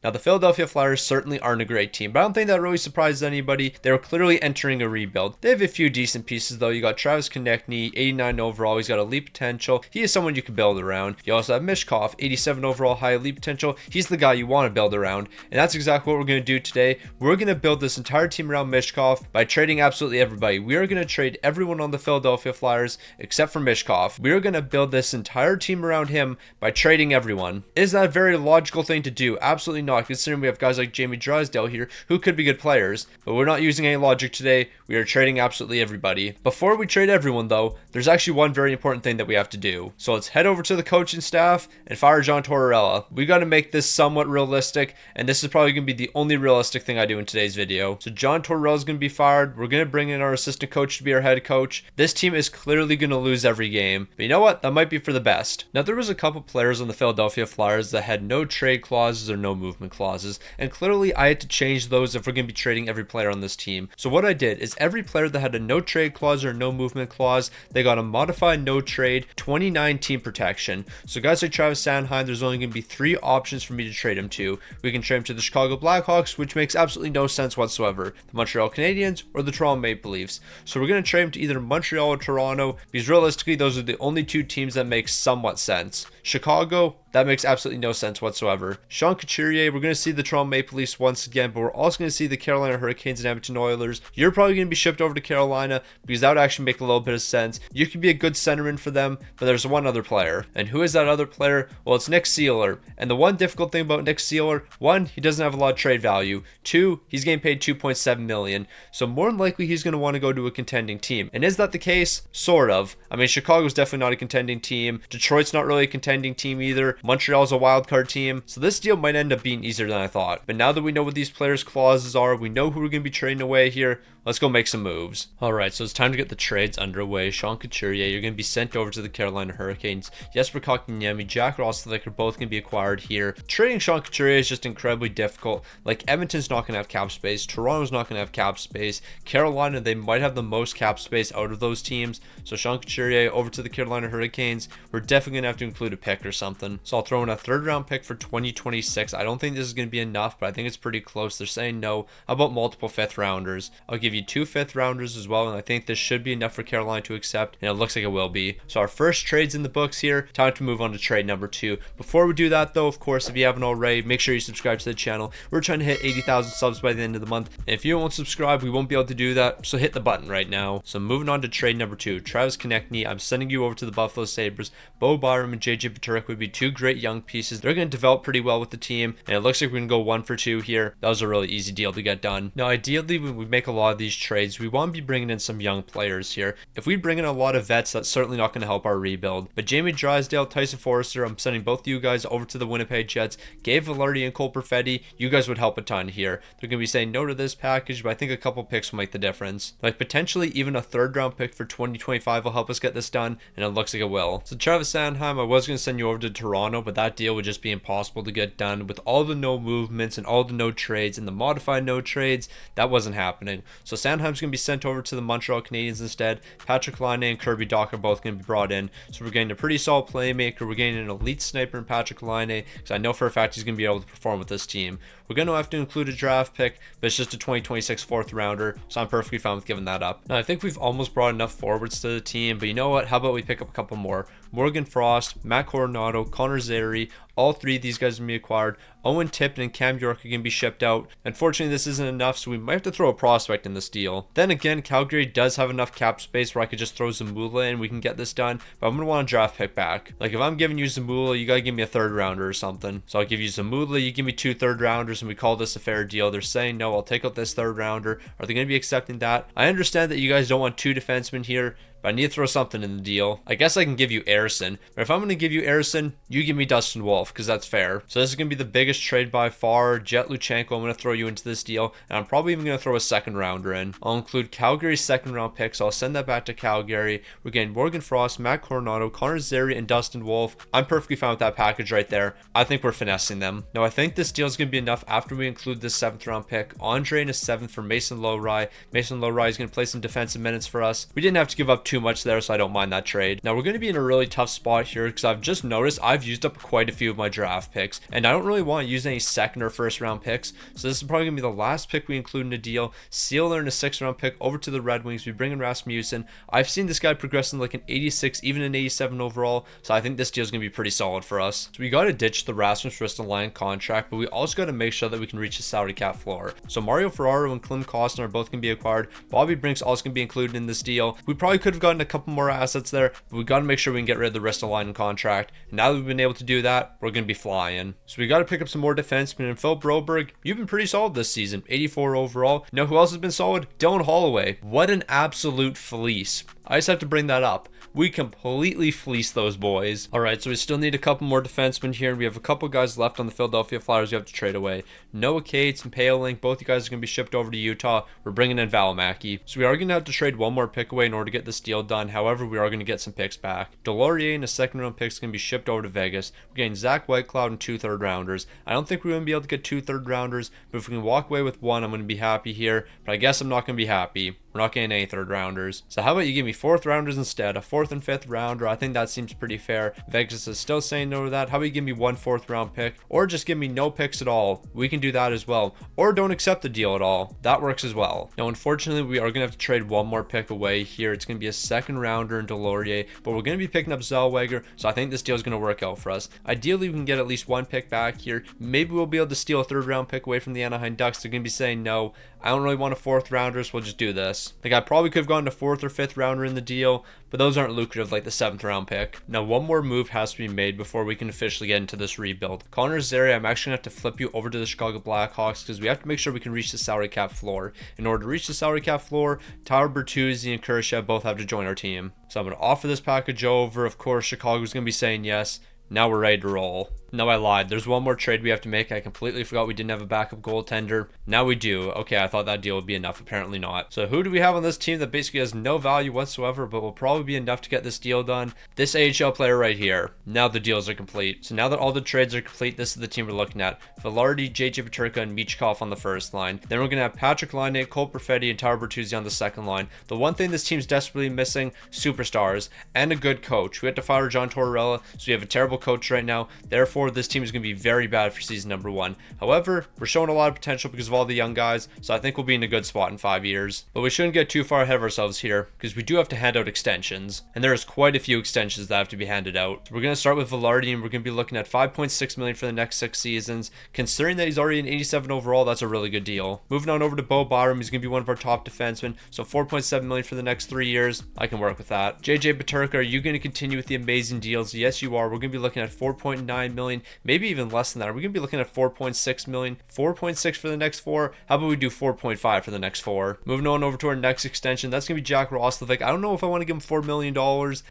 Now, the Philadelphia Flyers certainly aren't a great team, but I don't think that really surprises anybody. They were clearly entering a rebuild. They have a few decent pieces, though. You got Travis Konechny, 89 overall. He's got elite potential. He is someone you can build around. You also have Michkov, 87 overall, high elite potential. He's the guy you want to build around, and that's exactly what we're going to do today. We're going to build this entire team around Michkov by trading absolutely everybody. We are going to trade everyone on the Philadelphia Flyers except for Michkov. We are going to build this entire team around him by trading everyone. Is that a very logical thing to do? Absolutely not, considering we have guys like Jamie Drysdale here who could be good players, but we're not using any logic today. We are trading absolutely everybody. Before we trade everyone, though, there's actually one very important thing that we have to do. So let's head over to the coaching staff and fire John Tortorella. We got to make this somewhat realistic, and this is probably going to be the only realistic thing I do in today's video. So John Tortorella is going to be fired. We're going to bring in our assistant coach to be our head coach. This team is clearly going to lose every game, but you know what? That might be for the best. Now, there was a couple players on the Philadelphia Flyers that had no trade clauses or no movement clauses, and clearly I had to change those if we're going to be trading every player on this team. So what I did is every player that had a no trade clause or no movement clause, they got a modified no trade 29 team protection. So guys like Travis Sanheim, there's only going to be 3 options for me to trade him to. We can trade him to the Chicago Blackhawks, which makes absolutely no sense whatsoever, the Montreal Canadiens, or the Toronto Maple Leafs. So we're going to trade him to either Montreal or Toronto, because realistically those are the only 2 teams that make somewhat sense. Chicago, that makes absolutely no sense whatsoever. Sean Couturier, we're going to see the Toronto Maple Leafs once again, but we're also going to see the Carolina Hurricanes and Edmonton Oilers. You're probably going to be shipped over to Carolina because that would actually make a little bit of sense. You could be a good centerman for them, but there's one other player. And who is that other player? Well, it's Nick Seeler. And the one difficult thing about Nick Seeler, 1, he doesn't have a lot of trade value. 2, he's getting paid $2.7 million. So more than likely he's going to want to go to a contending team. And is that the case? Sort of. I mean, Chicago's definitely not a contending team. Detroit's not really a contending team either. Montreal's a wild card team. So this deal might end up being easier than I thought. But now that we know what these players' clauses are, we know who we're going to be trading away here, let's go make some moves. Alright, so it's time to get the trades underway. Sean Couturier, you're going to be sent over to the Carolina Hurricanes. Jesper Kotkaniemi, Jack Roslovic are both going to be acquired here. Trading Sean Couturier is just incredibly difficult. Like, Edmonton's not going to have cap space. Toronto's not going to have cap space. Carolina, they might have the most cap space out of those teams. So Sean Couturier over to the Carolina Hurricanes. We're definitely going to have to include a pick or something. So I'll throw in a 3rd round pick for 2026. I don't think this is going to be enough, but I think it's pretty close. They're saying no. How about multiple 5th rounders? I'll give you 2 5th rounders as well, and I think this should be enough for Carolina to accept, and it looks like it will be. So our first trade's in the books here. Time to move on to trade number 2. Before we do that, though, of course, if you haven't already, make sure you subscribe to the channel. We're trying to hit 80,000 subs by the end of the month, and if you won't subscribe, we won't be able to do that, so hit the button right now. So moving on to trade number 2, Travis Konechny, I'm sending you over to the Buffalo Sabres. Bo Byram and JJ Peturek would be 2 great young pieces. They're going to develop pretty well with the team, and it looks like we're going to go 1 for 2 here. That was a really easy deal to get done. Now, ideally, when we make a lot of these trades, we want to be bringing in some young players here. If we bring in a lot of vets, that's certainly not going to help our rebuild. But Jamie Drysdale, Tyson Forrester, I'm sending both of you guys over to the Winnipeg Jets. Gabe Vilardi and Cole Perfetti, you guys would help a ton here. They're going to be saying no to this package, but I think a couple picks will make the difference. Like, potentially even a 3rd round pick for 2025 will help us get this done, and it looks like it will. So Travis Sanheim, I was going to send you over to Toronto, but that deal would just be impossible to get done with all the no movements and all the no trades and the modified no trades. That wasn't happening. So Sanheim's going to be sent over to the Montreal Canadiens instead. Patrick Laine and Kirby Dach are both going to be brought in. So we're getting a pretty solid playmaker. We're getting an elite sniper in Patrick Laine, because I know for a fact he's going to be able to perform with this team. We're going to have to include a draft pick, but it's just a 2026 4th rounder, so I'm perfectly fine with giving that up. Now, I think we've almost brought enough forwards to the team, but you know what? How about we pick up a couple more? Morgan Frost, Matt Coronado, Connor Zary, all 3 of these guys are going to be acquired. Owen Tippett and Cam York are going to be shipped out. Unfortunately, this isn't enough, so we might have to throw a prospect in this deal. Then again, Calgary does have enough cap space where I could just throw Zamula and we can get this done, but I'm going to want a draft pick back. Like, if I'm giving you Zamula, you got to give me a 3rd rounder or something. So I'll give you Zamula, you give me 2 3rd rounders, and we call this a fair deal. They're saying no, I'll take out this 3rd rounder. Are they going to be accepting that? I understand that you guys don't want 2 defensemen here, but I need to throw something in the deal. I guess I can give you Arison, but if I'm going to give you Arison, you give me Dustin Wolf, because that's fair. So this is going to be the biggest trade by far. Jet Luchenko, I'm going to throw you into this deal, and I'm probably even going to throw a 2nd rounder in. I'll include Calgary's 2nd round pick, so I'll send that back to Calgary. We're getting Morgan Frost, Matt Coronado, Connor Zary, and Dustin Wolf. I'm perfectly fine with that package right there. I think we're finessing them. Now, I think this deal is going to be enough after we include this 7th round pick. Andre in a 7th for Mason Lowry. Mason Lowry is going to play some defensive minutes for us. We didn't have to give up too too much there, so I don't mind that trade. Now we're going to be in a really tough spot here because I've just noticed I've used up quite a few of my draft picks, and I don't really want to use any second or first round picks. So this is probably going to be the last pick we include in a deal. Sealer in a 6th round pick over to the Red Wings. We bring in Rasmussen. I've seen this guy progress in like an 86, even an 87 overall. So I think this deal is going to be pretty solid for us. So we got to ditch the Rasmus Ristolainen contract, but we also got to make sure that we can reach the salary cap floor. So Mario Ferraro and Klim Kostin are both going to be acquired. Bobby Brink's also going to be included in this deal. We probably could have gotten a couple more assets there, but we got to make sure we can get rid of the Ristolainen contract. And now that we've been able to do that, we're going to be flying. So we got to pick up some more defensemen. And Phil Broberg, you've been pretty solid this season. 84 overall. You know who else has been solid? Dylan Holloway. What an absolute fleece. I just have to bring that up. We completely fleeced those boys. All right, so we still need a couple more defensemen here. We have a couple guys left on the Philadelphia Flyers we have to trade away. Noah Cates and Paling, both you guys are going to be shipped over to Utah. We're bringing in Valimaki. So we are going to have to trade one more pick away in order to get this deal done. However, we are going to get some picks back. Delorier and a 2nd round pick is going to be shipped over to Vegas. We're getting Zach Whitecloud and 2 3rd rounders. I don't think we're going to be able to get 2 3rd rounders, but if we can walk away with one, I'm going to be happy here. But I guess I'm not going to be happy. We're not getting any 3rd rounders. So how about you give me 4th rounders instead? A 4th and 5th rounder. I think that seems pretty fair. Vegas is still saying no to that. How about you give me 1 4th round pick? Or just give me no picks at all. We can do that as well. Or don't accept the deal at all. That works as well. Now, unfortunately, we are going to have to trade one more pick away here. It's going to be a 2nd rounder in Delorier, but we're going to be picking up Zellweger. So I think this deal is going to work out for us. Ideally, we can get at least 1 pick back here. Maybe we'll be able to steal a 3rd round pick away from the Anaheim Ducks. They're going to be saying no. I don't really want a 4th rounder, so we'll just do this. Like, I probably could have gone to 4th or 5th rounder in the deal, but those aren't lucrative like the 7th round pick. Now, one more move has to be made before we can officially get into this rebuild. Connor Zary, I'm actually going to have to flip you over to the Chicago Blackhawks because we have to make sure we can reach the salary cap floor. In order to reach the salary cap floor, Tyler Bertuzzi and Kurashev both have to join our team. So I'm going to offer this package over. Of course, Chicago's going to be saying yes. Now we're ready to roll. No, I lied. There's one more trade we have to make. I completely forgot we didn't have a backup goaltender. Now we do. Okay, I thought that deal would be enough. Apparently not. So who do we have on this team that basically has no value whatsoever, but will probably be enough to get this deal done? This AHL player right here. Now the deals are complete. So now that all the trades are complete, this is the team we're looking at. Velarde, JJ Peterka, and Michkov on the first line. Then we're going to have Patrick Laine, Cole Perfetti, and Tyler Bertuzzi on the second line. The one thing this team's desperately missing, superstars and a good coach. We had to fire John Tortorella, so we have a terrible coach right now. Therefore, this team is going to be very bad for season number 1. However, we're showing a lot of potential because of all the young guys, so I think we'll be in a good spot in 5 years. But we shouldn't get too far ahead of ourselves here because we do have to hand out extensions, and there's quite a few extensions that have to be handed out. So we're going to start with Velarde, and we're going to be looking at $5.6 million for the next 6 seasons. Considering that he's already an 87 overall, that's a really good deal. Moving on over to Bo Byram, he's going to be one of our top defensemen, so $4.7 million for the next 3 years. I can work with that. JJ Peterka, are you going to continue with the amazing deals? Yes, you are. We're going to be looking at $4.9 million, maybe even less than that. Are we going to be looking at $4.6 million? 4.6 for the next 4? How about we do 4.5 for the next 4? Moving on over to our next extension, that's going to be Jack Roslovic. I don't know if I want to give him $4 million.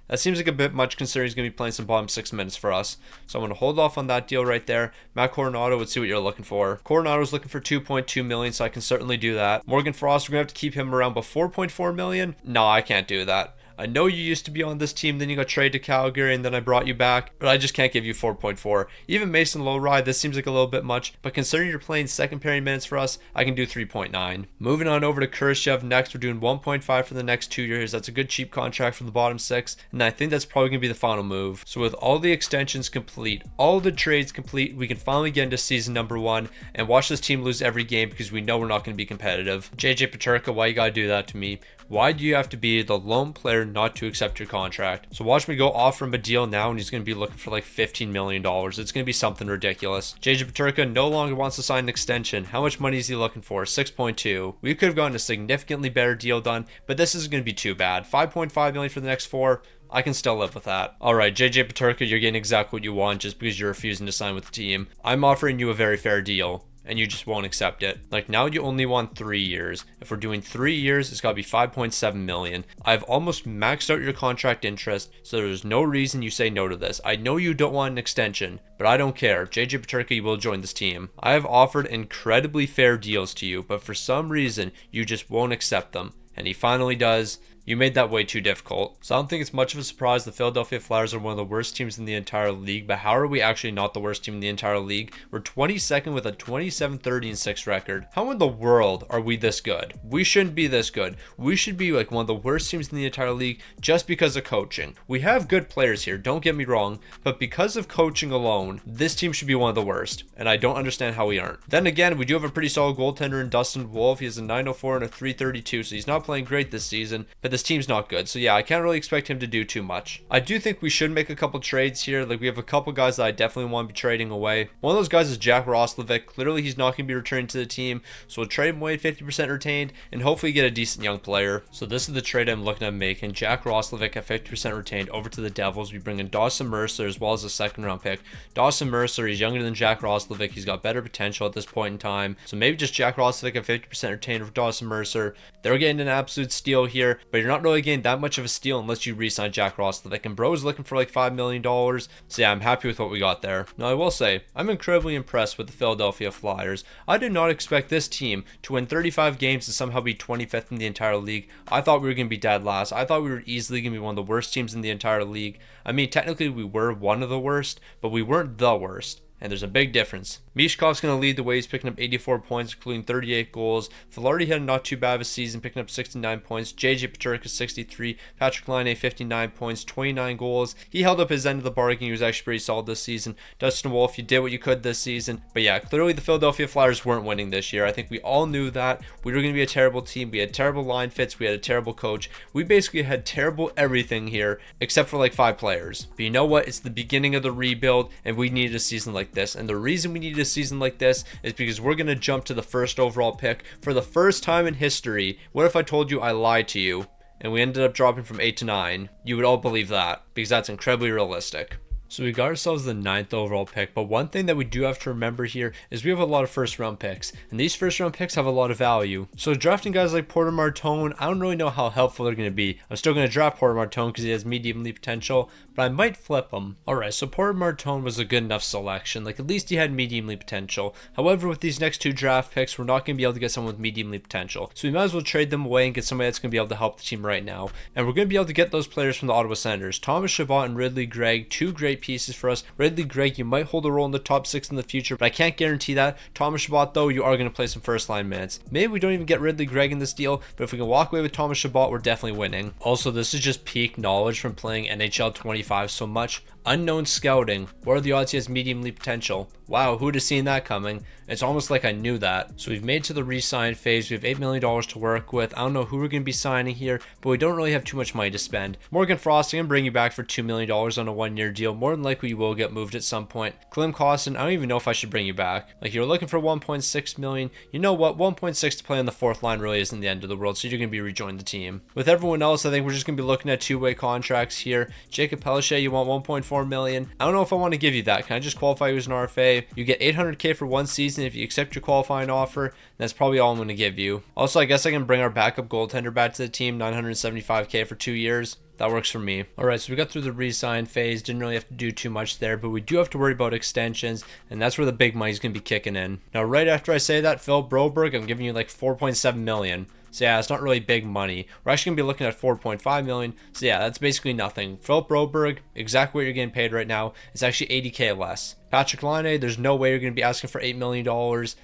That seems like a bit much considering he's going to be playing some bottom 6 minutes for us. So I'm going to hold off on that deal right there. Matt Coronado, let's see what you're looking for. Coronado's looking for $2.2 million, so I can certainly do that. Morgan Frost, we're going to have to keep him around, but $4.4 million? No, I can't do that. I know you used to be on this team, then you got traded to Calgary, and then I brought you back, but I just can't give you 4.4. Even Mason Lowride, this seems like a little bit much, but considering you're playing second pairing minutes for us, I can do 3.9. Moving on over to Kurashev next, we're doing 1.5 for the next 2 years. That's a good cheap contract for the bottom 6, and I think that's probably going to be the final move. So with all the extensions complete, all the trades complete, we can finally get into season number 1 and watch this team lose every game because we know we're not going to be competitive. JJ Peterka, why you gotta do that to me? Why do you have to be the lone player not to accept your contract? So watch me go offer him a deal now, and he's going to be looking for like $15 million. It's going to be something ridiculous. JJ Peterka no longer wants to sign an extension. How much money is he looking for? 6.2. We could have gotten a significantly better deal done, but this isn't going to be too bad. 5.5 million for the next 4. I can still live with that. Alright, JJ Peterka, you're getting exactly what you want just because you're refusing to sign with the team. I'm offering you a very fair deal, and you just won't accept it. Like, now you only want 3 years. If we're doing 3 years, it's got to be 5.7 million. I've almost maxed out your contract interest, so there's no reason you say no to this. I know you don't want an extension, but I don't care. JJ Peterka will join this team. I have offered incredibly fair deals to you, but for some reason, you just won't accept them. And he finally does. You made that way too difficult. So I don't think it's much of a surprise the Philadelphia Flyers are one of the worst teams in the entire league, but how are we actually not the worst team in the entire league? We're 22nd with a 27-30-6 record. How in the world are we this good? We shouldn't be this good. We should be like one of the worst teams in the entire league just because of coaching. We have good players here, don't get me wrong, but because of coaching alone, this team should be one of the worst, and I don't understand how we aren't. Then again, we do have a pretty solid goaltender in Dustin Wolf. He has a 904 and a 332, so he's not playing great this season, but this team's not good. So yeah, I can't really expect him to do too much. I do think we should make a couple trades here. Like, we have a couple guys that I definitely want to be trading away. One of those guys is Jack Roslovic. Clearly, he's not going to be returning to the team, so we'll trade him away 50% retained and hopefully get a decent young player. So this is the trade I'm looking at making. Jack Roslovic at 50% retained over to the Devils. We bring in Dawson Mercer as well as a second round pick. Dawson Mercer, he's younger than Jack Roslovic. He's got better potential at this point in time. So maybe just Jack Roslovic at 50% retained for Dawson Mercer. They're getting an absolute steal here, but you're not really getting that much of a steal unless you re-sign Jack Roslovic. And Bro's looking for like $5 million. So yeah, I'm happy with what we got there. Now I will say, I'm incredibly impressed with the Philadelphia Flyers. I did not expect this team to win 35 games and somehow be 25th in the entire league. I thought we were going to be dead last. I thought we were easily going to be one of the worst teams in the entire league. I mean, technically we were one of the worst, but we weren't the worst. And there's a big difference. Michkov's going to lead the way. He's picking up 84 points, including 38 goals. Velarde had not too bad of a season, picking up 69 points. JJ Peterka, 63. Patrick Laine, 59 points, 29 goals. He held up his end of the bargain. He was actually pretty solid this season. Dustin Wolf, you did what you could this season. But yeah, clearly the Philadelphia Flyers weren't winning this year. I think we all knew that. We were going to be a terrible team. We had terrible line fits. We had a terrible coach. We basically had terrible everything here, except for like 5 players. But you know what? It's the beginning of the rebuild, and we needed a season like this. And the reason we needed a season like this is because we're going to jump to the first overall pick for the first time in history. What if I told you I lied to you and we ended up dropping from 8 to 9? You would all believe that because that's incredibly realistic. So we got ourselves the 9th overall pick, but one thing that we do have to remember here is we have a lot of first round picks, and these first round picks have a lot of value. So drafting guys like Porter Martone, I don't really know how helpful they're going to be. I'm still going to draft Porter Martone because he has medium elite potential, but I might flip him. Alright, so Porter Martone was a good enough selection. Like, at least he had medium elite potential. However, with these next 2 draft picks, we're not going to be able to get someone with medium elite potential. So we might as well trade them away and get somebody that's going to be able to help the team right now. And we're going to be able to get those players from the Ottawa Senators. Thomas Chabot and Ridley Gregg, 2 great pieces for us. Ridley Gregg, you might hold a role in the top 6 in the future, but I can't guarantee that. Thomas Chabot, though, you are going to play some first line minutes. Maybe we don't even get Ridley Gregg in this deal, but if we can walk away with Thomas Chabot, we're definitely winning. Also, this is just peak knowledge from playing NHL 25 so much. Unknown scouting. What are the odds he has medium elite potential? Wow, who'd have seen that coming? It's almost like I knew that. So we've made to the re-sign phase. We have $8 million to work with. I don't know who we're going to be signing here, but we don't really have too much money to spend. Morgan Frost, I'm going to bring you back for $2 million on a 1-year deal. More than likely you will get moved at some point. Klim Kostin, I don't even know if I should bring you back. Like, you're looking for $1.6 million. You know what? 1.6 to play on the 4th line really isn't the end of the world, so you're going to be rejoining the team. With everyone else, I think we're just going to be looking at 2-way contracts here. Jacob Pellichet, you want $1.4 million. I don't know if I want to give you that. Can I just qualify you as an RFA? You get $800K for 1 season if you accept your qualifying offer. That's probably all I'm going to give you. Also, I guess I can bring our backup goaltender back to the team, $975K for 2 years. That works for me. Alright, so we got through the re-sign phase. Didn't really have to do too much there, but we do have to worry about extensions, and that's where the big money's going to be kicking in. Now, right after I say that, Phil Broberg, I'm giving you like $4.7 million. So yeah, it's not really big money. We're actually going to be looking at $4.5 million. So yeah, that's basically nothing. Philip Broberg, exactly what you're getting paid right now. It's actually $80K less. Patrick Laine, there's no way you're going to be asking for $8 million.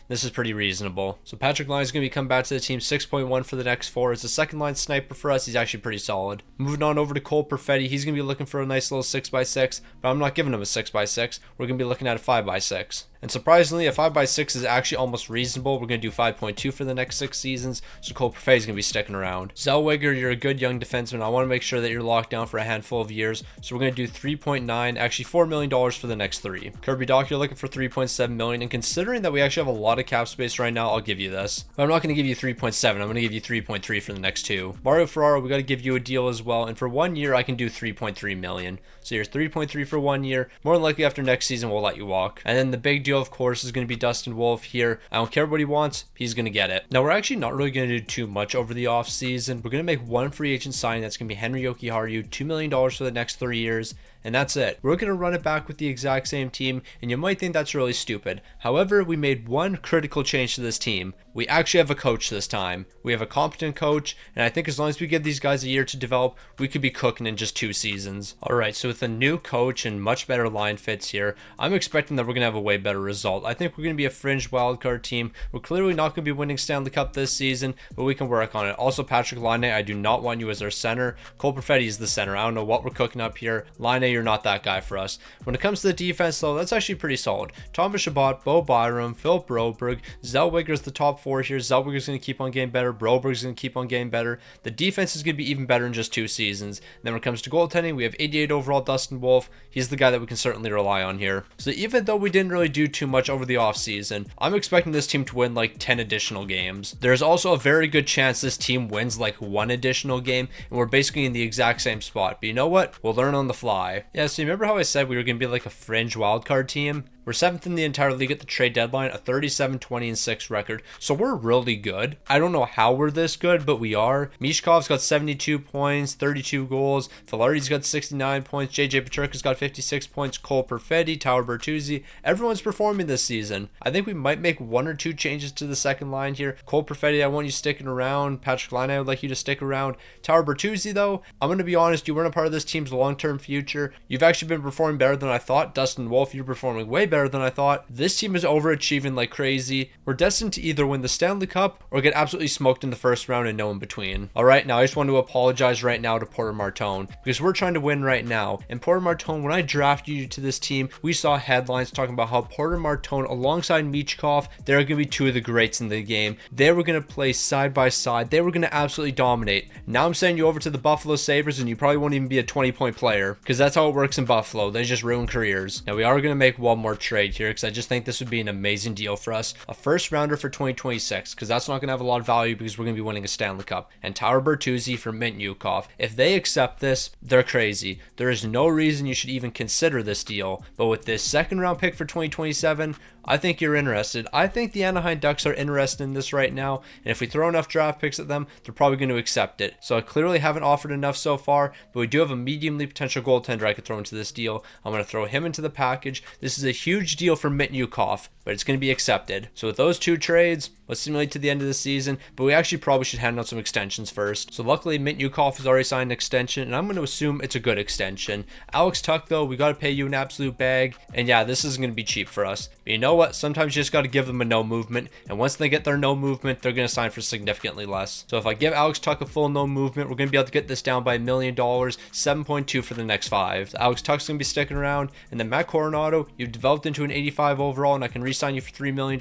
This is pretty reasonable. So Patrick Laine is going to be coming back to the team, 6.1 for the next 4. It's a second line sniper for us. He's actually pretty solid. Moving on over to Cole Perfetti. He's going to be looking for a nice little 6x6, but I'm not giving him a 6x6. We're going to be looking at a 5x6. And surprisingly, a 5x6 is actually almost reasonable. We're going to do 5.2 for the next 6 seasons, so Cole Perfetti is going to be sticking around. Zellweger, you're a good young defenseman. I want to make sure that you're locked down for a handful of years, so we're going to do 3.9, actually $4 million for the next 3. Kirby Dach, you're looking for 3.7 million, and considering that we actually have a lot of cap space right now, I'll give you this. But I'm not going to give you 3.7. I'm going to give you 3.3 for the next 2. Mario Ferraro, we got to give you a deal as well, and for 1 year, I can do 3.3 million. So here's 3.3 for 1 year. More than likely after next season, we'll let you walk. And then the big deal, of course, is going to be Dustin Wolf here. I don't care what he wants. He's going to get it. Now, we're actually not really going to do too much over the off season. We're going to make one free agent signing. That's going to be Henry Jokiharju, $2 million for the next 3 years. And that's it. We're going to run it back with the exact same team, and you might think that's really stupid. However, we made one critical change to this team. We actually have a coach this time. We have a competent coach, and I think as long as we give these guys a year to develop, we could be cooking in just 2 seasons. All right, so with a new coach and much better line fits here, I'm expecting that we're going to have a way better result. I think we're going to be a fringe wildcard team. We're clearly not going to be winning Stanley Cup this season, but we can work on it. Also, Patrick Laine, I do not want you as our center. Cole Perfetti is the center. I don't know what we're cooking up here. Laine, you're not that guy for us. When it comes to the defense, though, that's actually pretty solid. Thomas Chabot, Bo Byram, Philip Broberg, Zellweger's the top 4 here. Zellweger's going to keep on getting better. Broberg's going to keep on getting better. The defense is going to be even better in just 2 seasons. And then when it comes to goaltending, we have 88 overall Dustin Wolf. He's the guy that we can certainly rely on here. So even though we didn't really do too much over the offseason, I'm expecting this team to win like 10 additional games. There's also a very good chance this team wins like 1 additional game, and we're basically in the exact same spot. But you know what? We'll learn on the fly. Yeah, so you remember how I said we were going to be like a fringe wildcard team? We're 7th in the entire league at the trade deadline, a 37-20-6 record. So we're really good. I don't know how we're this good, but we are. Michkov's got 72 points, 32 goals. Filardi's got 69 points. JJ Peterka's got 56 points. Cole Perfetti, Tyler Bertuzzi. Everyone's performing this season. I think we might make 1 or 2 changes to the second line here. Cole Perfetti, I want you sticking around. Patrick Laine, I would like you to stick around. Tyler Bertuzzi, though, I'm going to be honest, you weren't a part of this team's long-term future. You've actually been performing better than I thought. Dustin Wolf, you're performing way better than I thought. This team is overachieving like crazy. We're destined to either win the Stanley Cup or get absolutely smoked in the first round and no in between. All right, now I just want to apologize right now to Porter Martone because we're trying to win right now. And Porter Martone, when I drafted you to this team, we saw headlines talking about how Porter Martone alongside Michkov, they're going to be 2 of the greats in the game. They were going to play side by side. They were going to absolutely dominate. Now I'm sending you over to the Buffalo Sabres and you probably won't even be a 20-point player because that's how it works in Buffalo. They just ruin careers. Now we are going to make one more trade here because I just think this would be an amazing deal for us. A first rounder for 2026 because that's not going to have a lot of value because we're going to be winning a Stanley Cup. And Tyler Bertuzzi for Michkov. If they accept this, they're crazy. There is no reason you should even consider this deal. But with this second round pick for 2027, I think you're interested. I think the Anaheim Ducks are interested in this right now, and if we throw enough draft picks at them, they're probably going to accept it. So I clearly haven't offered enough so far, but we do have a medium-league potential goaltender I could throw into this deal. I'm going to throw him into the package. This is a huge deal for Michkov, but it's going to be accepted. So with those 2 trades, let's simulate to the end of the season, but we actually probably should hand out some extensions first. So luckily, Michkov has already signed an extension, and I'm going to assume it's a good extension. Alex Tuch, though, we got to pay you an absolute bag, and yeah, this isn't going to be cheap for us. But you know what? Sometimes you just got to give them a no movement, and once they get their no movement, they're going to sign for significantly less. So if I give Alex Tuch a full no movement, we're going to be able to get this down by $1 million, 7.2 for the next 5. So Alex Tuch's going to be sticking around, and then Matt Coronado, you've developed into an 85 overall, and I can re-sign you for $3 million.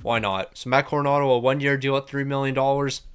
Why not? So Matt Coronado, a 1-year deal at $3 million.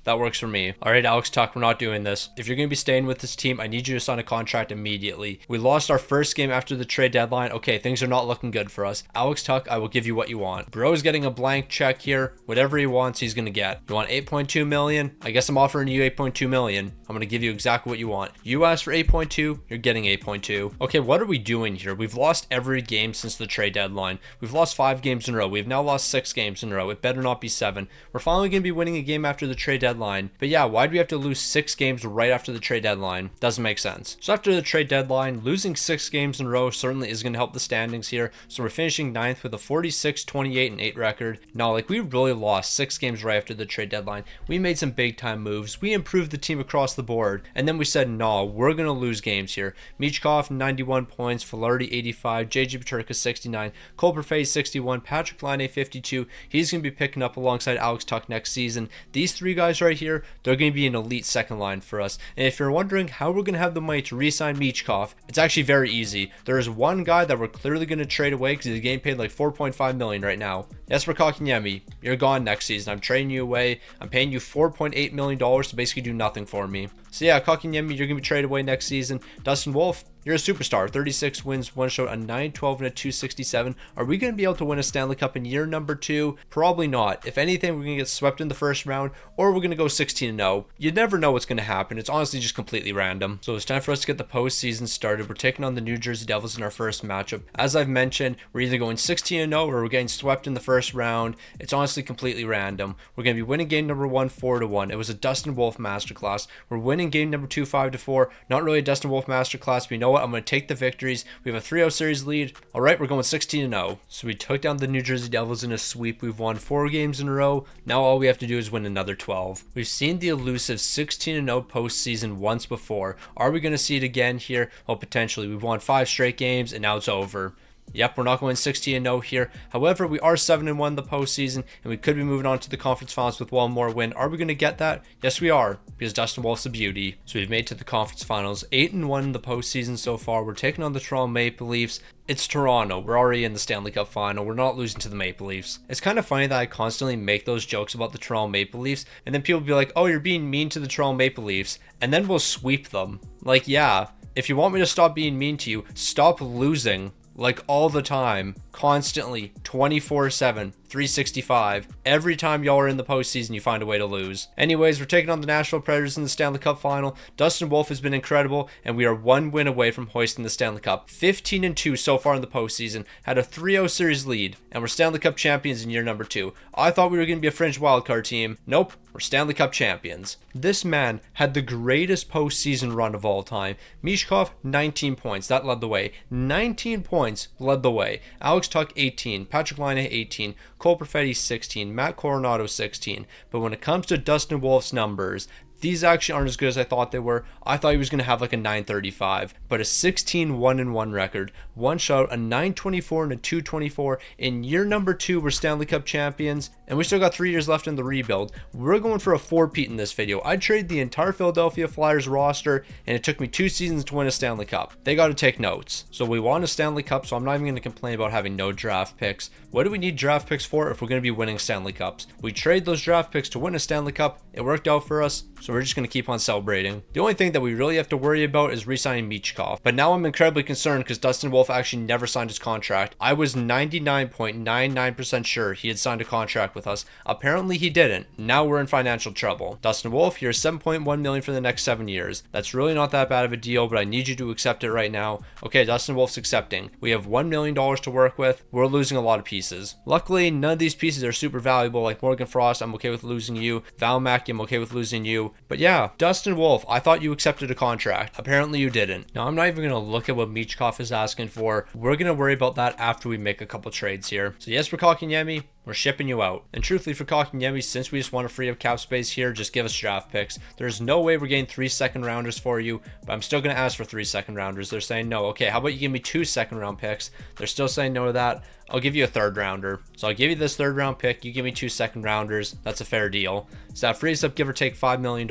That works for me. All right, Alex Tuch, we're not doing this. If you're going to be staying with this team, I need you to sign a contract immediately. We lost our first game after the trade deadline. Okay, things are not looking good for us. Alex Tuch, I will give you what you want. Bro's getting a blank check here. Whatever he wants, he's going to get. You want 8.2 million? I guess I'm offering you 8.2 million. I'm going to give you exactly what you want. You asked for 8.2, you're getting 8.2. Okay, what are we doing here? We've lost every game since the trade deadline. We've lost 5 games in a row. We've now lost 6 games in a row. It better not be 7. We're finally going to be winning a game after the trade deadline. But yeah, why do we have to lose 6 games right after the trade deadline? Doesn't make sense. So after the trade deadline, losing 6 games in a row certainly is going to help the standings here. So we're finishing 9th with a 46, 28, and 8 record. Now, like, we really lost 6 games right after the trade deadline. We made some big time moves. We improved the team across the board. And then we said, no, we're going to lose games here. Michkov, 91 points. Filardi, 85. JJ Peterka, 69. Cole Perfetti, 61. Patrick Laine, 52. He's going to be picking up alongside Alex Tuch next season. These 3 guys right here, they're going to be an elite second line for us. And if you're wondering how we're going to have the money to re-sign Michkov, it's actually very easy. There is one guy that we're clearly going to trade away because he's getting paid like $4.5 million right now. That's for Kotkaniemi. You're gone next season. I'm trading you away. I'm paying you $4.8 million to basically do nothing for me. So yeah, Kotkaniemi, you're going to be traded away next season. Dustin Wolf, you're a superstar. 36 wins, 1 shot, a 912 and a 267. Are we going to be able to win a Stanley Cup in year number 2? Probably not. If anything, we're going to get swept in the first round, or we're going to go 16-0. You never know what's going to happen. It's honestly just completely random. So it's time for us to get the postseason started. We're taking on the New Jersey Devils in our first matchup. As I've mentioned, we're either going 16-0 or we're getting swept in the first round. It's honestly completely random. We're going to be winning game number 1 4-1. It was a Dustin Wolf masterclass. We're winning game number 2 5-4. Not really a Dustin Wolf masterclass. We know know what? I'm going to take the victories. We have a 3-0 series lead. All right, we're going 16-0. So we took down the New Jersey Devils in a sweep. We've won 4 games in a row. Now all we have to do is win another 12. We've seen the elusive 16-0 postseason once before. Are we going to see it again here? Well, potentially. We've won 5 straight games, and now it's over. Yep, we're not going 16-0 here. However, we are 7-1 in the postseason, and we could be moving on to the conference finals with one more win. Are we going to get that? Yes, we are, because Dustin Wolf's a beauty. So we've made to the conference finals, 8-1 in the postseason so far. We're taking on the Toronto Maple Leafs. It's Toronto. We're already in the Stanley Cup final. We're not losing to the Maple Leafs. It's kind of funny that I constantly make those jokes about the Toronto Maple Leafs, and then people be like, oh, you're being mean to the Toronto Maple Leafs, and then we'll sweep them. Like, yeah, if you want me to stop being mean to you, stop losing. Like all the time, constantly, 24/7, 365. Every time y'all are in the postseason, you find a way to lose. Anyways, we're taking on the Nashville Predators in the Stanley Cup final. Dustin Wolf has been incredible, and we are 1 win away from hoisting the Stanley Cup. 15-2 so far in the postseason, had a 3-0 series lead, and we're Stanley Cup champions in year number 2. I thought we were going to be a fringe wildcard team. Nope, we're Stanley Cup champions. This man had the greatest postseason run of all time. Michkov, 19 points. That led the way. 19 points led the way. Alex Tuch, 18. Patrick Laine, 18. Cole Perfetti, 16. Matt Coronado, 16. But when it comes to Dustin Wolf's numbers, these actually aren't as good as I thought they were. I thought he was going to have like a 935, but a 16-1-1 record, 1 shutout, a 924 and a 224. In year number 2, we're Stanley Cup champions, and we still got 3 years left in the rebuild. We're going for a 4-peat in this video. I traded the entire Philadelphia Flyers roster, and it took me 2 seasons to win a Stanley Cup. They got to take notes. So we won a Stanley Cup, so I'm not even going to complain about having no draft picks. What do we need draft picks for if we're going to be winning Stanley Cups? We trade those draft picks to win a Stanley Cup. It worked out for us, so we're just going to keep on celebrating. The only thing that we really have to worry about is re-signing Michkov. But now I'm incredibly concerned because Dustin Wolf actually never signed his contract. I was 99.99% sure he had signed a contract with us. Apparently he didn't. Now we're in financial trouble. Dustin Wolf, here's $7.1 million for the next 7 years. That's really not that bad of a deal, but I need you to accept it right now. Okay, Dustin Wolf's accepting. We have $1 million to work with. We're losing a lot of pieces. Luckily, none of these pieces are super valuable, like Morgan Frost, I'm okay with losing you. Val Mackey, I'm okay with losing you. But yeah, Dustin Wolf, I thought you accepted a contract. Apparently you didn't. Now, I'm not even going to look at what Michkov is asking for. We're going to worry about that after we make a couple trades here. So yes, for Kotkaniemi, we're shipping you out. And truthfully, for Kotkaniemi, since we just want to free up cap space here, just give us draft picks. There's no way we're getting 3 second-rounders for you, but I'm still going to ask for 3 second-rounders. They're saying no. Okay, how about you give me 2 second-round picks? They're still saying no to that. I'll give you a 3rd-rounder. So I'll give you this 3rd-round pick. You give me 2 second-rounders. That's a fair deal. So that frees up, give or take, $5 million.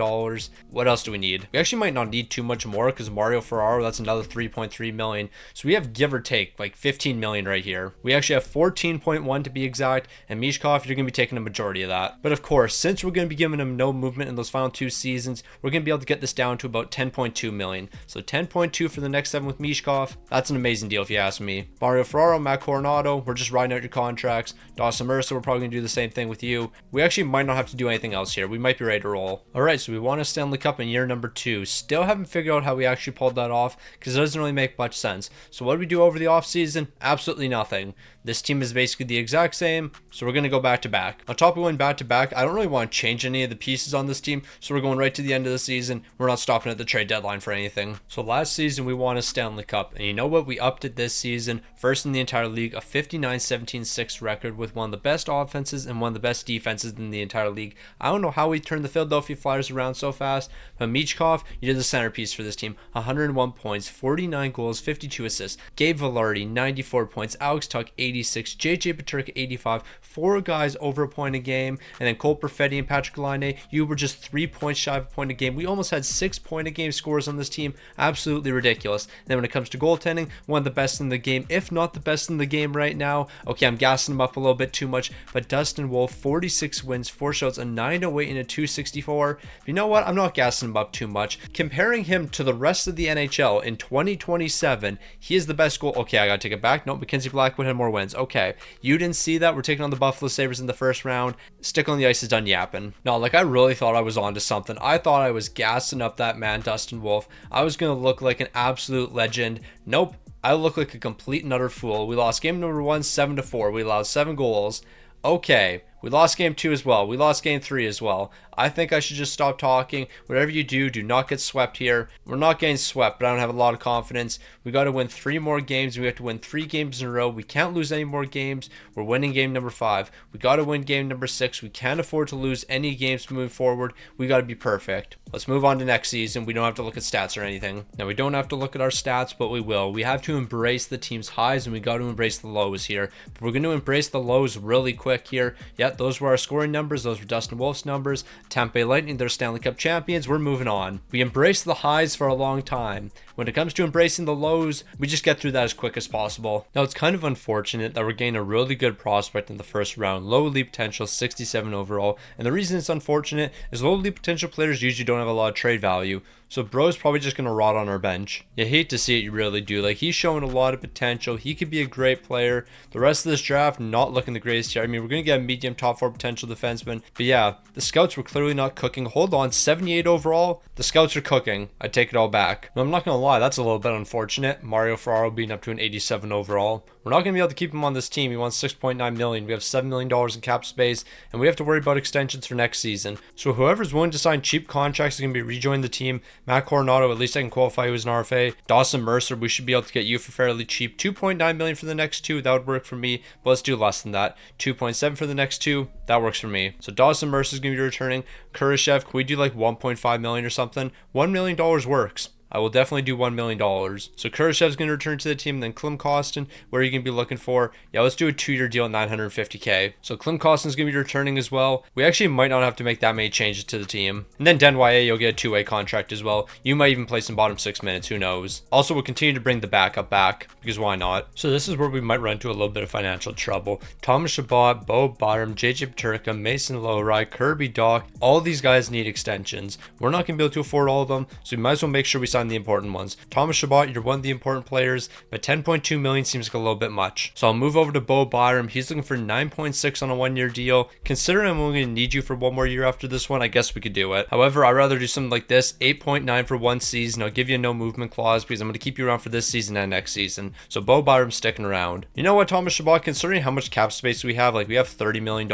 What else do we need? We actually might not need too much more because Mario Ferraro, that's another $3.3 million. So we have, give or take, like $15 million right here. We actually have 14.1 to be exact, and Michkov, you're going to be taking a majority of that. But of course, since we're going to be giving him no movement in those final 2 seasons, we're going to be able to get this down to about 10.2 million. So 10.2 for the next 7 with Michkov. That's an amazing deal if you ask me. Mario Ferraro, Matt Coronado, we're just riding out your contracts. Dawson Mercer, we're probably going to do the same thing with you. We actually might not have to do anything else here. We might be ready to roll. Alright, so we won a Stanley Cup in year number 2. Still haven't figured out how we actually pulled that off because it doesn't really make much sense. So what did we do over the offseason? Absolutely nothing. This team is basically the exact same, so we're going to go back to back. On top of going back to back, I don't really want to change any of the pieces on this team, so we're going right to the end of the season. We're not stopping at the trade deadline for anything. So last season we won a Stanley Cup, and you know what? We upped it this season. First in the entire league, a 59-17-6 record with one of the best offenses and one of the best defenses in the entire league. I don't know how we turned the Philadelphia Flyers around so fast, but Michkov, you did the centerpiece for this team. 101 points, 49 goals, 52 assists. Gabe Vilardi, 94 points. Alex Tuch, 86. JJ Peterka, 85. 4 guys over a point a game. And then Cole Perfetti and Patrick Laine, you were just 3 points shy of a point a game. We almost had 6 point a game scores on this team. Absolutely ridiculous. And then when it comes to goaltending, one of the best in the game, if not the best in the game right now. Okay, I'm gassing him up a little bit too much, but Dustin Wolf, 46 wins, 4 shots, a 908 and a 264. You know what? I'm not gassing him up too much. Comparing him to the rest of the NHL in 2027, he is the best goal. Okay, I gotta take it back. Nope, Mackenzie Blackwood had more wins. Okay, you didn't see that. We're taking on the Buffalo Sabres in the first round. Stick on the ice is done yapping. No, like I really thought I was onto something. I thought I was gassing up that man, Dustin Wolf. I was gonna look like an absolute legend. Nope. I look like a complete and utter fool. We lost game number 1, 7-4. We allowed 7 goals. Okay, We lost game 2 as well. We lost game 3 as well. I think I should just stop talking. Whatever you do, do not get swept here. We're not getting swept, but I don't have a lot of confidence. We got to win 3 more games. We have to win 3 games in a row. We can't lose any more games. We're winning game number 5. We got to win game number 6. We can't afford to lose any games moving forward. We got to be perfect. Let's move on to next season. We don't have to look at stats or anything. Now, we don't have to look at our stats, but we will. We have to embrace the team's highs, and we got to embrace the lows here. But we're going to embrace the lows really quick here. Yeah, those were our scoring numbers. Those were Dustin Wolf's numbers. Tampa Bay Lightning, they're Stanley Cup champions. We're moving on. We embraced the highs for a long time. When it comes to embracing the lows, we just get through that as quick as possible. Now, it's kind of unfortunate that we're getting a really good prospect in the first round. Low elite potential, 67 overall. And the reason it's unfortunate is low elite potential players usually don't have a lot of trade value. So bro's probably just going to rot on our bench. You hate to see it, you really do. Like, he's showing a lot of potential. He could be a great player. The rest of this draft, not looking the greatest here. I mean, we're going to get a medium top 4 potential defenseman. But yeah, the scouts were clearly not cooking. Hold on, 78 overall? The scouts are cooking. I take it all back. No, I'm not going to lie, that's a little bit unfortunate. Mario Ferraro being up to an 87 overall. We're not going to be able to keep him on this team. He wants $6.9 million. We have $7 million in cap space, and we have to worry about extensions for next season. So whoever's willing to sign cheap contracts is going to be rejoining the team. Matt Coronado, at least I can qualify you as an RFA. Dawson Mercer, we should be able to get you for fairly cheap. $2.9 million for the next 2. That would work for me, but let's do less than that. 2.7 for the next 2. That works for me. So Dawson Mercer is going to be returning. Kurashev, can we do like 1.5 million or something? $1 million works. I will definitely do $1 million. So Kurashev's going to return to the team. Then Klim Kostin, where are you going to be looking for? Yeah, let's do a 2-year deal at $950K. So Klim Kostin's going to be returning as well. We actually might not have to make that many changes to the team. And then Denwye, you'll get a 2-way contract as well. You might even play some bottom 6 minutes, who knows. Also, we'll continue to bring the backup back, because why not? So this is where we might run into a little bit of financial trouble. Thomas Chabot, Bo Bottom, JJ Peterka, Mason Lowry, Kirby Dach, all these guys need extensions. We're not going to be able to afford all of them, so we might as well make sure we sign the important ones. Thomas Chabot, you're one of the important players, but $10.2 million seems like a little bit much. So I'll move over to Bo Bottom. He's looking for 9.6 on a 1-year deal. Considering I'm only going to need you for 1 more year after this one, I guess we could do it. However, I'd rather do something like this. 8.9 for 1 season. I'll give you a no movement clause because I'm going to keep you around for this season and next season. So Bo Bottom's sticking around. You know what, Thomas Chabot, considering how much cap space we have, like we have $30 million,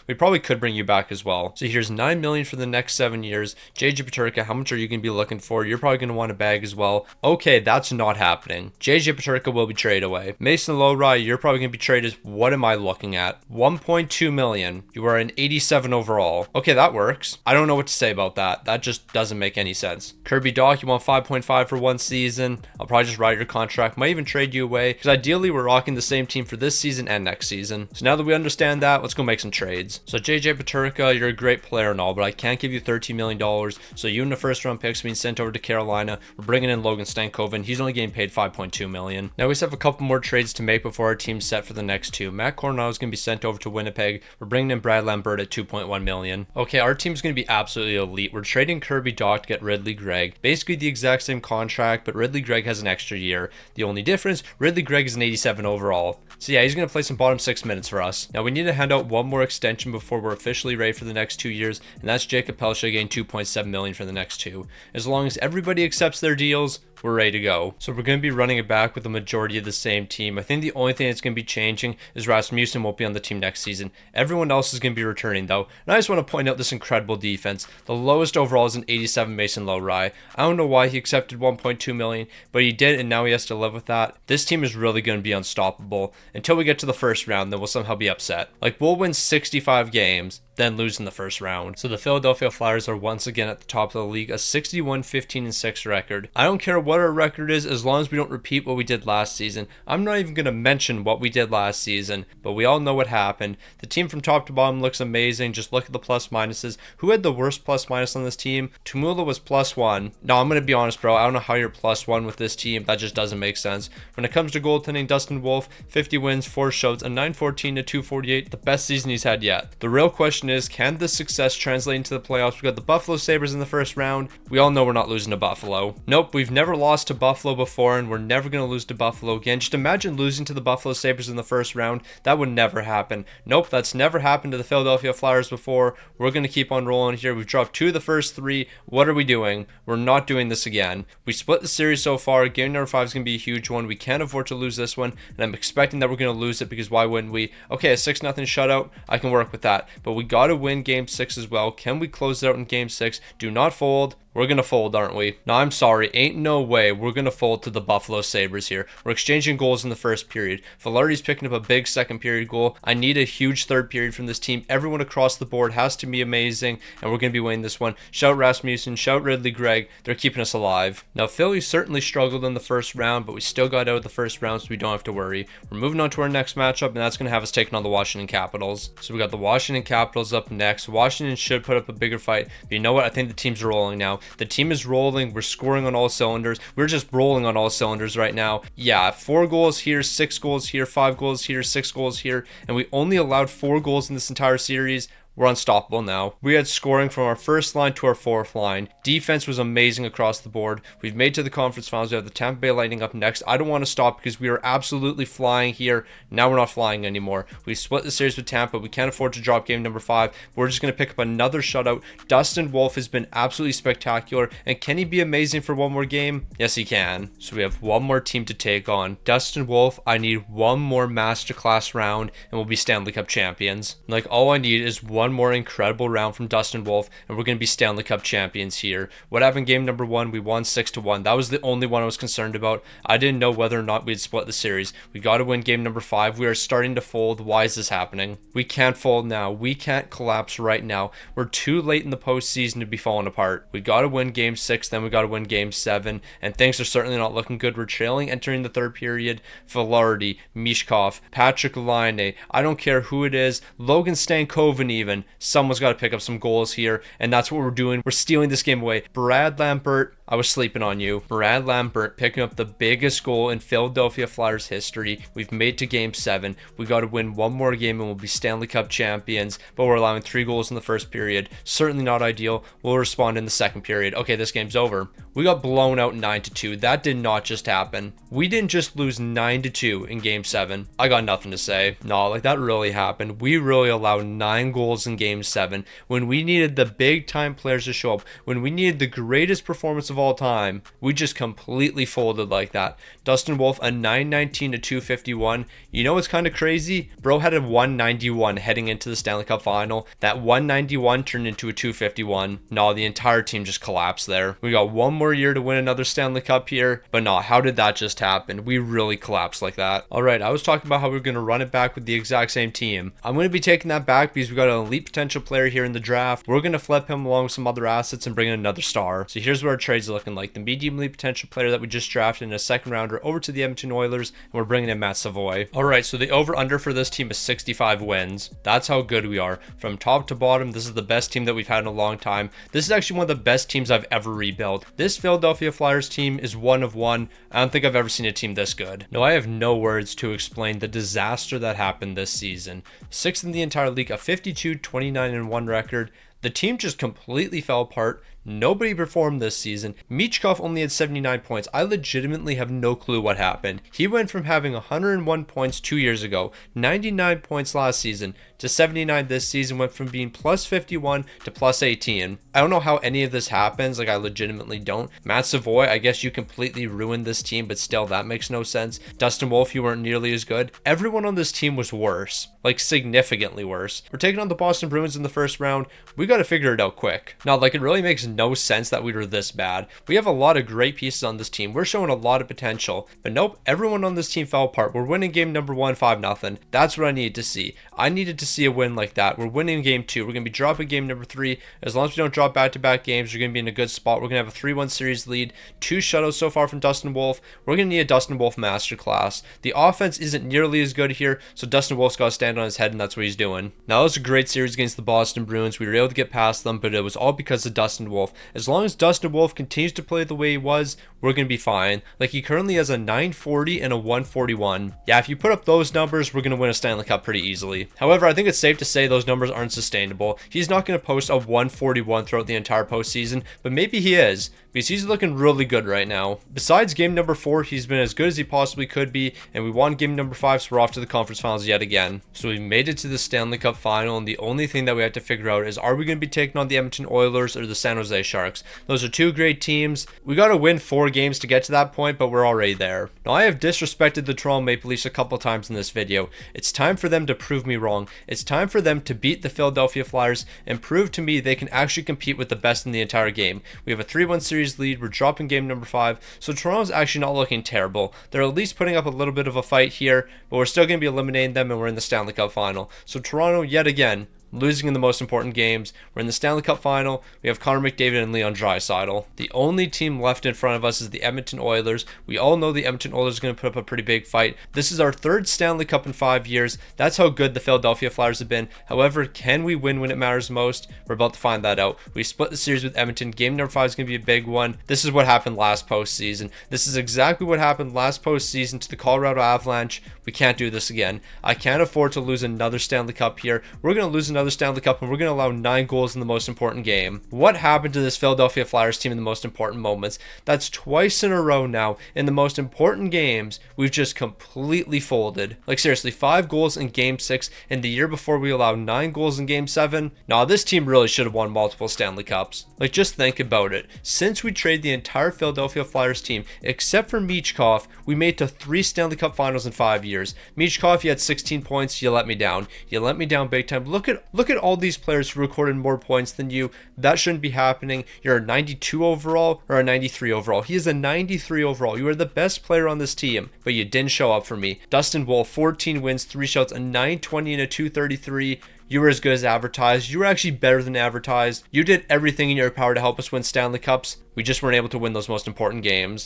we probably could bring you back as well. So here's $9 million for the next 7 years. JJ Peterka, how much are you going to be looking for? You're probably going to want a bag as well. Okay, that's not happening. JJ Peterka will be traded away. Mason Lowry, you're probably going to be traded. What am I looking at? $1.2 million. You are an 87 overall. Okay, that works. I don't know what to say about that. That just doesn't make any sense. Kirby Dach, you want 5.5 for 1 season. I'll probably just write your contract. Might even trade you away because ideally we're rocking the same team for this season and next season. So now that we understand that, let's go make some trades. So JJ Peterka, you're a great player and all, but I can't give you $13 million. So you and the first round picks being sent over to Carolina. We're bringing in Logan Stankoven. He's only getting paid $5.2 million. Now we just have a couple more trades to make before our team's set for the next 2. Matt Coronado is going to be sent over to Winnipeg. We're bringing in Brad Lambert at $2.1 million. Okay, our team's going to be absolutely elite. We're trading Kirby Dach to get Ridley Gregg. Basically the exact same contract, but Ridley Gregg has an extra year. The only difference, Ridley Gregg is an 87 overall. So yeah, he's going to play some bottom 6 minutes for us. Now we need to hand out one more extension before we're officially ready for the next 2 years, and that's Jacob Pelcha getting $2.7 million for the next 2. As long as everybody accepts their deals, we're ready to go. So we're going to be running it back with the majority of the same team. I think the only thing that's going to be changing is Rasmussen won't be on the team next season. Everyone else is going to be returning though. And I just want to point out this incredible defense. The lowest overall is an 87 Mason Lowry. I don't know why he accepted $1.2 million, but he did, and now he has to live with that. This team is really going to be unstoppable until we get to the first round. Then we'll somehow be upset. Like, we'll win 65 games, then lose in the first round. So the Philadelphia Flyers are once again at the top of the league, a 61-15-6 record. I don't care what our record is as long as we don't repeat what we did last season. I'm not even going to mention what we did last season, but we all know what happened. The team from top to bottom looks amazing. Just look at the plus minuses. Who had the worst plus minus on this team? Tumula was +1. No, I'm going to be honest, bro. I don't know how you're +1 with this team. That just doesn't make sense. When it comes to goaltending, Dustin Wolf, 50 wins, 4 shots, a 914 to 248, the best season he's had yet. The real question is, can this success translate into the playoffs? We got the Buffalo Sabres in the first round. We all know we're not losing to Buffalo. Nope, we've never lost to Buffalo before, and we're never going to lose to Buffalo again. Just imagine losing to the Buffalo Sabres in the first round. That would never happen. Nope, that's never happened to the Philadelphia Flyers before. We're going to keep on rolling here. We've dropped 2 of the first 3. What are we doing? We're not doing this again. We split the series so far. Game number 5 is going to be a huge one. We can't afford to lose this one, and I'm expecting that we're going to lose it because why wouldn't we? Okay, a 6-0 shutout. I can work with that, but we got to win game 6 as well. Can we close it out in game 6? Do not fold. We're going to fold, aren't we? No, I'm sorry. Ain't no way we're going to fold to the Buffalo Sabres here. We're exchanging goals in the first period. Velarde's picking up a big second period goal. I need a huge third period from this team. Everyone across the board has to be amazing, and we're going to be winning this one. Shout Rasmussen, shout Ridley Gregg. They're keeping us alive. Now, Philly certainly struggled in the first round, but we still got out of the first round, so we don't have to worry. We're moving on to our next matchup, and that's going to have us taking on the Washington Capitals. So we got the Washington Capitals up next. Washington should put up a bigger fight, but you know what? I think the team's rolling now. The team is rolling. We're scoring on all cylinders. We're just rolling on all cylinders right now. Yeah, 4 goals here, 6 goals here, 5 goals here, 6 goals here, and we only allowed 4 goals in this entire series. We're unstoppable now. We had scoring from our first line to our fourth line. Defense was amazing across the board. We've made to the conference finals. We have the Tampa Bay Lightning up next. I don't want to stop because we are absolutely flying here. Now we're not flying anymore. We split the series with Tampa. We can't afford to drop game number 5. We're just going to pick up another shutout. Dustin Wolf has been absolutely spectacular. And can he be amazing for one more game? Yes, he can. So we have one more team to take on. Dustin Wolf, I need one more masterclass round and we'll be Stanley Cup champions. Like, all I need is one more incredible round from Dustin Wolf and we're going to be Stanley Cup champions here. What happened game number 1? We won 6-1. That was the only one I was concerned about. I didn't know whether or not we'd split the series. We got to win game number 5. We are starting to fold. Why is this happening? We can't fold now. We can't collapse right now. We're too late in the postseason to be falling apart. We got to win game 6, then we got to win game 7, and things are certainly not looking good. We're trailing entering the third period. Velarde, Michkov, Patrick Laine, I don't care who it is, Logan Stankoven even. Someone's got to pick up some goals here, and that's what we're doing. We're stealing this game away. Brad Lambert, I was sleeping on you. Brad Lambert picking up the biggest goal in Philadelphia Flyers history. We've made to game 7. We got to win one more game and we'll be Stanley Cup champions, but we're allowing 3 goals in the first period. Certainly not ideal. We'll respond in the second period. Okay, this game's over. We got blown out 9-2. That did not just happen. We didn't just lose 9-2 in game 7. I got nothing to say. No, like that really happened. We really allowed 9 goals in game 7 when we needed the big time players to show up, when we needed the greatest performance of all time. We just completely folded like that. Dustin Wolf, a 919 to 251. You know what's kind of crazy? Bro had a 191 heading into the Stanley Cup final. That 191 turned into a 251. No, the entire team just collapsed there. We got one more year to win another Stanley Cup here, but no, how did that just happen? We really collapsed like that. All right, I was talking about how we're going to run it back with the exact same team. I'm going to be taking that back because we got an elite potential player here in the draft. We're going to flip him along with some other assets and bring in another star. So here's what our trades are looking like. The medium elite potential player that we just drafted in a second rounder over to the Edmonton Oilers, and we're bringing in Matt Savoy. All right, so the over-under for this team is 65 wins. That's how good we are. From top to bottom, this is the best team that we've had in a long time. This is actually one of the best teams I've ever rebuilt. This Philadelphia Flyers team is one of one. I don't think I've ever seen a team this good. No, I have no words to explain the disaster that happened this season. 6th in the entire league, a 52-29-1 record. The team just completely fell apart. Nobody performed this season. Michkov only had 79 points. I legitimately have no clue what happened. He went from having 101 points 2 years ago, 99 points last season, to 79 this season, went from being plus 51 to plus 18. I don't know how any of this happens. Like, I legitimately don't. Matt Savoy, I guess you completely ruined this team, but still, that makes no sense. Dustin Wolf, you weren't nearly as good. Everyone on this team was worse. Like, significantly worse. We're taking on the Boston Bruins in the first round. We got to figure it out quick. Now, like, it really makes no sense that we were this bad. We have a lot of great pieces on this team. We're showing a lot of potential, but nope, everyone on this team fell apart. We're winning game number 1 5-0. That's what I needed to see. I needed to see a win like that. We're winning game 2. We're going to be dropping game number 3. As long as we don't drop back-to-back games, we're going to be in a good spot. We're going to have a 3-1 series lead. 2 shutouts so far from Dustin Wolf. We're going to need a Dustin Wolf masterclass. The offense isn't nearly as good here, so Dustin Wolf's got to stand on his head, and that's what he's doing. Now, that was a great series against the Boston Bruins. We were able to get past them, but it was all because of Dustin Wolf. Wolf. As long as Dustin Wolf continues to play the way he was, we're going to be fine. Like, he currently has a 940 and a 141. Yeah, if you put up those numbers, we're going to win a Stanley Cup pretty easily. However, I think it's safe to say those numbers aren't sustainable. He's not going to post a 141 throughout the entire postseason, but maybe he is, because he's looking really good right now. Besides game number 4, he's been as good as he possibly could be, and we won game number 5, so we're off to the conference finals yet again. So we made it to the Stanley Cup final, and the only thing that we have to figure out is, are we going to be taking on the Edmonton Oilers or the San Jose Sharks? Those are two great teams. We got to win 4 games to get to that point, but we're already there. Now, I have disrespected the Toronto Maple Leafs a couple times in this video. It's time for them to prove me wrong. It's time for them to beat the Philadelphia Flyers and prove to me they can actually compete with the best in the entire game. We have a 3-1 series lead. We're dropping game number 5, so Toronto's actually not looking terrible. They're at least putting up a little bit of a fight here, but we're still going to be eliminating them, and we're in the Stanley Cup final. So Toronto, yet again, losing in the most important games. We're in the Stanley Cup final. We have Connor McDavid and Leon Draisaitl. The only team left in front of us is the Edmonton Oilers. We all know the Edmonton Oilers are going to put up a pretty big fight. This is our 3rd Stanley Cup in 5 years. That's how good the Philadelphia Flyers have been. However, can we win when it matters most? We're about to find that out. We split the series with Edmonton. Game number 5 is going to be a big one. This is what happened last postseason. This is exactly what happened last postseason to the Colorado Avalanche. We can't do this again. I can't afford to lose another Stanley Cup here. We're going to lose another Stanley Cup, and we're going to allow 9 goals in the most important game. What happened to this Philadelphia Flyers team in the most important moments? That's twice in a row now. In the most important games, we've just completely folded. Like, seriously, 5 goals in game 6, and the year before we allowed 9 goals in game 7. Nah, this team really should have won multiple Stanley Cups. Like, just think about it. Since we traded the entire Philadelphia Flyers team, except for Michkov, we made it to 3 Stanley Cup finals in 5 years. Michkov, you had 16 points. You let me down. You let me down big time. Look at all these players who recorded more points than you. That shouldn't be happening. You're a 92 overall or a 93 overall. He is a 93 overall. You are the best player on this team, but you didn't show up for me. Dustin Wolf, 14 wins, 3 shots, a 920 and a 233. You were as good as advertised. You were actually better than advertised. You did everything in your power to help us win Stanley Cups. We just weren't able to win those most important games.